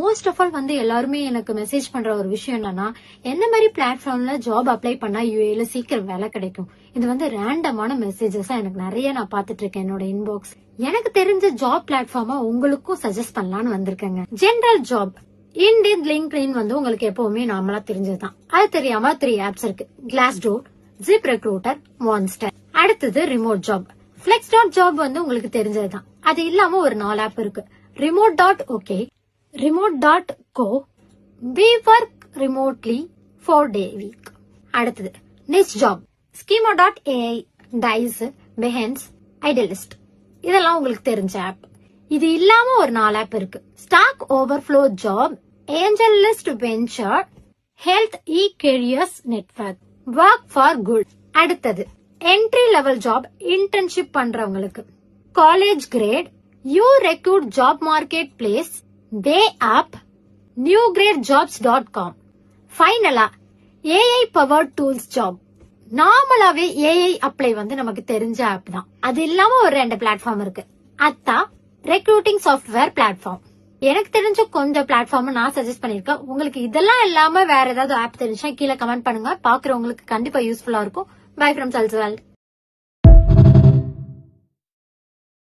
Most of all வந்து எல்லாருமே எனக்கு மெசேஜ் பண்ற ஒரு விஷயம் என்னன்னா, எந்த மாதிரி பிளாட்ஃபார்ம்ல ஜாப் அப்ளை பண்ணா யூஏல சீக்கிரம் வேலை கிடைக்கும். இது வந்து ரேண்டமான மெசேஜஸா எனக்கு நிறைய நான் பாத்துட்டு இருக்கேன் என்னோட இன்பாக்ஸ். எனக்கு தெரிஞ்ச ஜாப் பிளாட்ஃபார்மா உங்களுக்கும் சஜஸ்ட் பண்ணலாம்னு வந்திருக்கேங்க. ஜெனரல் ஜாப், இன்டீட், லிங்க்டின் வந்து உங்களுக்கு எப்பவுமே நார்மலா தெரிஞ்சதுதான். அது தெரியாம 3 ஆப்ஸ் இருக்கு. கிளாஸ்டோர், ஜிப் ரெக்ரூட்டர், மான்ஸ்டர். அடுத்தது remote job. Flex dot job வந்து உங்களுக்கு தெரிஞ்சதுதான். அது இல்லாம ஒரு 4 ஆப் இருக்கு. Remote dot okay, remote.co, we work remotely 4-day week. அடுத்தது niche job, schema.ai, dice, behance, idealist. இதெல்லாம் உங்களுக்கு தெரிஞ்ச ஆப். இது இல்லாம ஒரு 4 ஆப் இருக்கு. stack overflow job, AngelList venture, health e-careers network, work for good. அடுத்தது entry level job, internship பண்றவங்களுக்கு. college grade, you recruit job marketplace, Day app, newgradejobs.com. ஃபைனலா AI powered tools job. நார்மலாவே AI அப்ளை வந்து நமக்கு தெரிஞ்ச app தான். அது இல்லாம ஒரு 2 பிளாட்ஃபார்ம் இருக்கு. அத்தா ரெக்ரூட்டிங் சாஃப்ட்வேர் பிளாட்ஃபார்ம். எனக்கு தெரிஞ்ச கொஞ்சம் பிளாட்ஃபார்ம் நான் சஜஸ்ட் பண்ணிருக்கேன். உங்களுக்கு இதெல்லாம் இல்லாம வேற ஏதாவது ஆப் தெரிஞ்சா கீழே கமெண்ட் பண்ணுங்க. பாக்குறவங்களுக்கு கண்டிப்பா யூஸ்ஃபுல்லா இருக்கும். பை ஃப்ரம் சல்ஸ் வேர்ல்ட்.